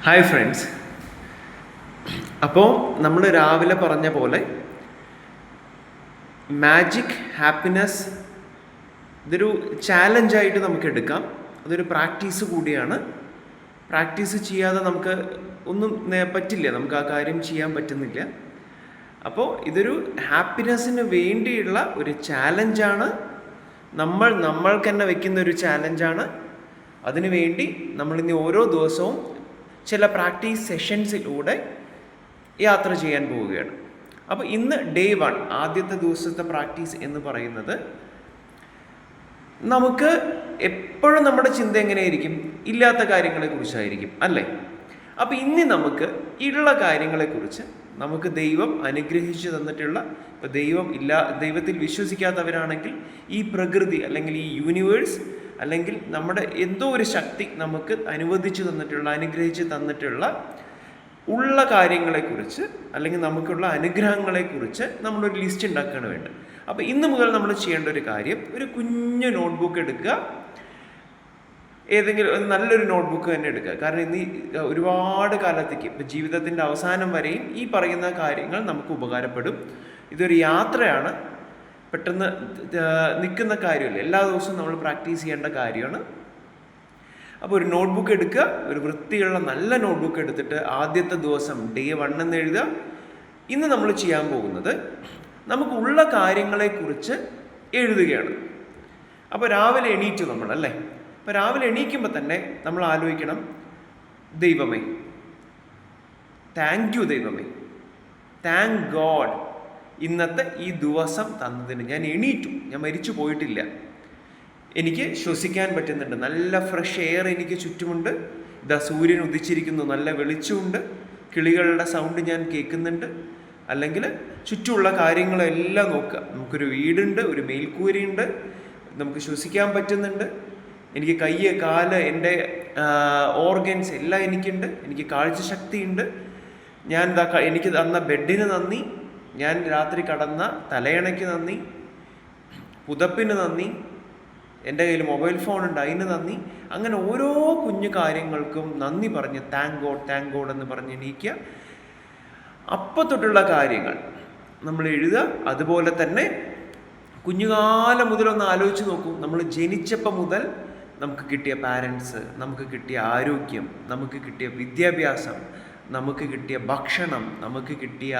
Hi friends. അപ്പോൾ നമ്മൾ രാവിലെ പറഞ്ഞ പോലെ മാജിക് ഹാപ്പിനെസ് ഇതൊരു ചാലഞ്ചായിട്ട് നമുക്ക് എടുക്കാം. അതൊരു പ്രാക്ടീസ് കൂടിയാണ്. പ്രാക്ടീസ് ചെയ്യാതെ നമുക്ക് ഒന്നും പറ്റില്ല, നമുക്ക് ആ കാര്യം ചെയ്യാൻ പറ്റുന്നില്ല. അപ്പോൾ ഇതൊരു ഹാപ്പിനെസ്സിന് വേണ്ടിയുള്ള ഒരു ചാലഞ്ചാണ്. നമ്മൾക്ക് തന്നെ വയ്ക്കുന്ന ഒരു ചാലഞ്ചാണ്. അതിനുവേണ്ടി നമ്മളിനി ഓരോ ദിവസവും ചില പ്രാക്ടീസ് സെഷൻസിലൂടെ യാത്ര ചെയ്യാൻ പോവുകയാണ്. അപ്പോൾ ഇന്ന് ഡേ 1 ആദ്യത്തെ ദിവസത്തെ പ്രാക്ടീസ് എന്ന് പറയുന്നത്, നമുക്ക് എപ്പോഴും നമ്മുടെ ചിന്ത എങ്ങനെയായിരിക്കും? ഇല്ലാത്ത കാര്യങ്ങളെക്കുറിച്ചായിരിക്കും അല്ലേ? അപ്പോൾ ഇനി നമുക്ക് ഉള്ള കാര്യങ്ങളെക്കുറിച്ച്, നമുക്ക് ദൈവം അനുഗ്രഹിച്ചു തന്നിട്ടുള്ള, ഇപ്പോൾ ദൈവത്തിൽ വിശ്വസിക്കാത്തവരാണെങ്കിൽ ഈ പ്രകൃതി അല്ലെങ്കിൽ ഈ യൂണിവേഴ്സ് അല്ലെങ്കിൽ നമ്മുടെ എന്തോ ഒരു ശക്തി നമുക്ക് അനുഗ്രഹിച്ചു തന്നിട്ടുള്ള ഉള്ള കാര്യങ്ങളെക്കുറിച്ച് അല്ലെങ്കിൽ നമുക്കുള്ള അനുഗ്രഹങ്ങളെക്കുറിച്ച് നമ്മളൊരു ലിസ്റ്റ് ഉണ്ടാക്കുകയാണ് വേണ്ടത്. അപ്പോൾ ഇന്ന് മുതൽ നമ്മൾ ചെയ്യേണ്ട ഒരു കാര്യം, ഒരു കുഞ്ഞു നോട്ട്ബുക്ക് എടുക്കുക. ഏതെങ്കിലും നല്ലൊരു നോട്ട്ബുക്ക് തന്നെ എടുക്കുക. കാരണം ഇന്ന് ഒരുപാട് കാലത്തേക്ക്, ഇപ്പോൾ ജീവിതത്തിൻ്റെ അവസാനം വരെയും ഈ പറയുന്ന കാര്യങ്ങൾ നമുക്ക് ഉപകാരപ്പെടും. ഇതൊരു യാത്രയാണ്, പെട്ടെന്ന് നിൽക്കുന്ന കാര്യമല്ല, എല്ലാ ദിവസവും നമ്മൾ പ്രാക്ടീസ് ചെയ്യേണ്ട കാര്യമാണ്. അപ്പോൾ ഒരു നോട്ട്ബുക്ക് എടുക്കുക, ഒരു വൃത്തിയുള്ള നല്ല നോട്ട്ബുക്ക് എടുത്തിട്ട് ആദ്യത്തെ ദിവസം ഡേ 1 എന്ന് എഴുതുക. ഇന്ന് നമ്മൾ ചെയ്യാൻ പോകുന്നത് നമുക്കുള്ള കാര്യങ്ങളെക്കുറിച്ച് എഴുതുകയാണ്. അപ്പോൾ രാവിലെ എണീറ്റു നമ്മൾ അല്ലേ? അപ്പോൾ രാവിലെ എണീക്കുമ്പോൾ തന്നെ നമ്മൾ ആലോചിക്കണം, ദൈവമേ, താങ്ക് യു ദൈവമേ, താങ്ക് ഗോഡ്, ഇന്നത്തെ ഈ ദിവസം തന്നതിന്. ഞാൻ എണീറ്റു, ഞാൻ മരിച്ചു പോയിട്ടില്ല, എനിക്ക് ശ്വസിക്കാൻ പറ്റുന്നുണ്ട്, നല്ല ഫ്രഷ് എയർ എനിക്ക് ചുറ്റുമുണ്ട്, ഇതാ സൂര്യൻ ഉദിച്ചിരിക്കുന്നു, നല്ല വെളിച്ചമുണ്ട്, കിളികളുടെ സൗണ്ട് ഞാൻ കേൾക്കുന്നുണ്ട്. അല്ലെങ്കിൽ ചുറ്റുമുള്ള കാര്യങ്ങളെല്ലാം നോക്കുക. നമുക്കൊരു വീടുണ്ട്, ഒരു മേൽക്കൂരയുണ്ട്, നമുക്ക് ശ്വസിക്കാൻ പറ്റുന്നുണ്ട്, എനിക്ക് കൈ കാല് എൻ്റെ ഓർഗൻസ് എല്ലാം എനിക്കുണ്ട്, എനിക്ക് കാഴ്ചശക്തിയുണ്ട്, എനിക്ക് തന്ന ബെഡിന് നന്ദി, ഞാൻ രാത്രി കടന്ന തലയണയ്ക്ക് നന്ദി, പുതപ്പിന് നന്ദി, എൻ്റെ കയ്യിൽ മൊബൈൽ ഫോൺ ഉണ്ട് അതിന് നന്ദി. അങ്ങനെ ഓരോ കുഞ്ഞു കാര്യങ്ങൾക്കും നന്ദി പറഞ്ഞ് താങ്ക് ഗോഡ് എന്ന് പറഞ്ഞ് എണീക്കുക. അപ്പം തൊട്ടുള്ള കാര്യങ്ങൾ നമ്മൾ എഴുതുക. അതുപോലെ തന്നെ കുഞ്ഞുകാലം മുതലൊന്ന് ആലോചിച്ച് നോക്കൂ. നമ്മൾ ജനിച്ചപ്പം മുതൽ നമുക്ക് കിട്ടിയ പാരൻസ്, നമുക്ക് കിട്ടിയ ആരോഗ്യം, നമുക്ക് കിട്ടിയ വിദ്യാഭ്യാസം, നമുക്ക് കിട്ടിയ ഭക്ഷണം, നമുക്ക് കിട്ടിയ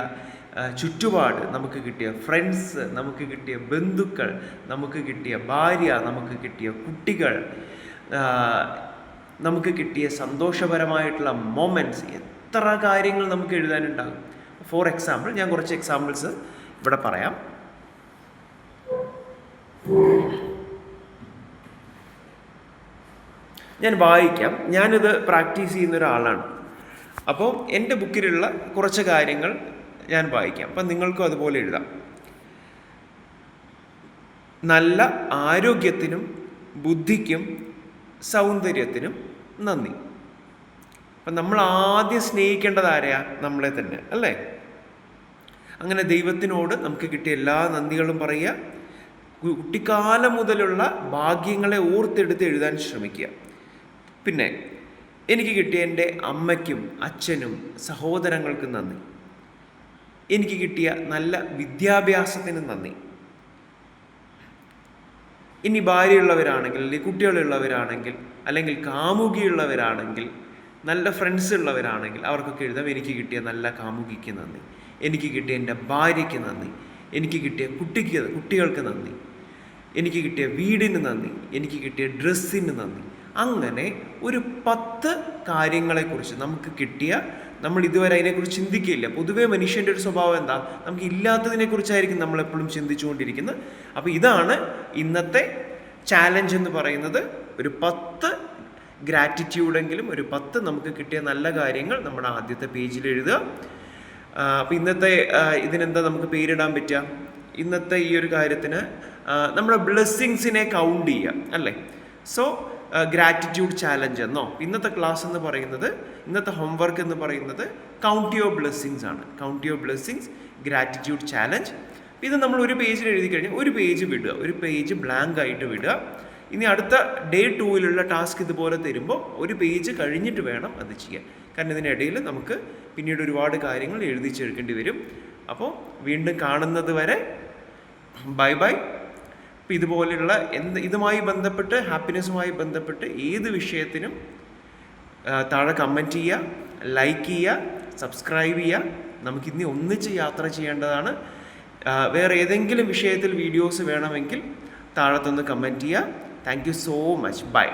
ചുറ്റുപാട്, നമുക്ക് കിട്ടിയ ഫ്രണ്ട്സ്, നമുക്ക് കിട്ടിയ ബന്ധുക്കൾ, നമുക്ക് കിട്ടിയ ഭാര്യ, നമുക്ക് കിട്ടിയ കുട്ടികൾ, നമുക്ക് കിട്ടിയ സന്തോഷപരമായിട്ടുള്ള മൊമെൻറ്റ്സ്, എത്ര കാര്യങ്ങൾ നമുക്ക് എഴുതാനുണ്ടാകും. ഫോർ എക്സാമ്പിൾ, ഞാൻ കുറച്ച് എക്സാമ്പിൾസ് ഇവിടെ പറയാം. ഞാൻ വായിക്കാം. ഞാനിത് പ്രാക്ടീസ് ചെയ്യുന്ന ഒരാളാണ്. അപ്പോൾ എൻ്റെ ബുക്കിലുള്ള കുറച്ച് കാര്യങ്ങൾ ഞാൻ വായിക്കാം. അപ്പം നിങ്ങൾക്കും അതുപോലെ എഴുതാം. നല്ല ആരോഗ്യത്തിനും ബുദ്ധിക്കും സൗന്ദര്യത്തിനും നന്ദി. അപ്പം നമ്മൾ ആദ്യം സ്നേഹിക്കേണ്ടത് ആരെയാ? നമ്മളെ തന്നെ അല്ലേ? അങ്ങനെ ദൈവത്തിനോട് നമുക്ക് കിട്ടിയ എല്ലാ നന്ദികളും പറയുക. കുട്ടിക്കാലം മുതലുള്ള ഭാഗ്യങ്ങളെ ഓർത്തെടുത്ത് എഴുതാൻ ശ്രമിക്കുക. പിന്നെ എനിക്ക് കിട്ടിയ എൻ്റെ അമ്മയ്ക്കും അച്ഛനും സഹോദരങ്ങൾക്കും നന്ദി. എനിക്ക് കിട്ടിയ നല്ല വിദ്യാഭ്യാസത്തിന് നന്ദി. ഇനി ഭാര്യയുള്ളവരാണെങ്കിൽ, അല്ലെങ്കിൽ കുട്ടികളുള്ളവരാണെങ്കിൽ, അല്ലെങ്കിൽ കാമുകിയുള്ളവരാണെങ്കിൽ, നല്ല ഫ്രണ്ട്സ് ഉള്ളവരാണെങ്കിൽ അവർക്കൊക്കെ എഴുതാം, എനിക്ക് കിട്ടിയ നല്ല കാമുകിക്ക് നന്ദി, എനിക്ക് കിട്ടിയ എൻ്റെ ഭാര്യയ്ക്ക് നന്ദി, എനിക്ക് കിട്ടിയ കുട്ടികൾക്ക് നന്ദി, എനിക്ക് കിട്ടിയ വീടിന് നന്ദി, എനിക്ക് കിട്ടിയ ഡ്രസ്സിന് നന്ദി. അങ്ങനെ ഒരു 10 കാര്യങ്ങളെക്കുറിച്ച് നമുക്ക് കിട്ടിയ, നമ്മൾ ഇതുവരെ അതിനെക്കുറിച്ച് ചിന്തിക്കില്ല. പൊതുവേ മനുഷ്യൻ്റെ ഒരു സ്വഭാവം എന്താ? നമുക്ക് ഇല്ലാത്തതിനെക്കുറിച്ചായിരിക്കും നമ്മളെപ്പോഴും ചിന്തിച്ചുകൊണ്ടിരിക്കുന്നത്. അപ്പോൾ ഇതാണ് ഇന്നത്തെ ചാലഞ്ച് എന്ന് പറയുന്നത്. ഒരു 10 ഗ്രാറ്റിറ്റ്യൂഡെങ്കിലും, ഒരു 10 നമുക്ക് കിട്ടിയ നല്ല കാര്യങ്ങൾ നമ്മുടെ ആദ്യത്തെ പേജിൽ എഴുതുക. അപ്പോൾ ഇന്നത്തെ ഇതിനെന്താ നമുക്ക് പേരിടാൻ പറ്റുക? ഇന്നത്തെ ഈ ഒരു കാര്യത്തിന് നമ്മുടെ ബ്ലെസ്സിങ്സിനെ കൗണ്ട് ചെയ്യുക അല്ലേ? സോ ഗ്രാറ്റിറ്റ്യൂഡ് ചാലഞ്ച് എന്നോ ഇന്നത്തെ ക്ലാസ് എന്ന് പറയുന്നത്, ഇന്നത്തെ ഹോംവർക്ക് എന്ന് പറയുന്നത് കൗണ്ട് യുവർ ബ്ലെസ്സിങ്സ് ആണ്. Count your blessings, gratitude challenge. ഇത് നമ്മൾ ഒരു പേജിൽ എഴുതി കഴിഞ്ഞാൽ ഒരു പേജ് വിടുക, ഒരു പേജ് ബ്ലാങ്ക് ആയിട്ട് വിടുക. ഇനി അടുത്ത ഡേ 2 ടാസ്ക് ഇതുപോലെ തരുമ്പോൾ ഒരു പേജ് കഴിഞ്ഞിട്ട് വേണം അത് ചെയ്യാൻ. കാരണം ഇതിനിടയിൽ നമുക്ക് പിന്നീട് ഒരുപാട് കാര്യങ്ങൾ എഴുതി ചേർക്കേണ്ടി വരും. അപ്പോൾ വീണ്ടും കാണുന്നത് വരെ ബൈ ബൈ. അപ്പോൾ ഇതുപോലെയുള്ള ഇതുമായി ബന്ധപ്പെട്ട്, ഹാപ്പിനെസ്സുമായി ബന്ധപ്പെട്ട് ഏത് വിഷയത്തിനും താഴെ കമൻറ്റ് ചെയ്യുക, ലൈക്ക് ചെയ്യുക, സബ്സ്ക്രൈബ് ചെയ്യുക. നമുക്കിനി ഒന്നിച്ച് യാത്ര ചെയ്യേണ്ടതാണ്. വേറെ ഏതെങ്കിലും വിഷയത്തിൽ വീഡിയോസ് വേണമെങ്കിൽ താഴത്തൊന്ന് കമൻറ്റ് ചെയ്യുക. Thank you so much. By.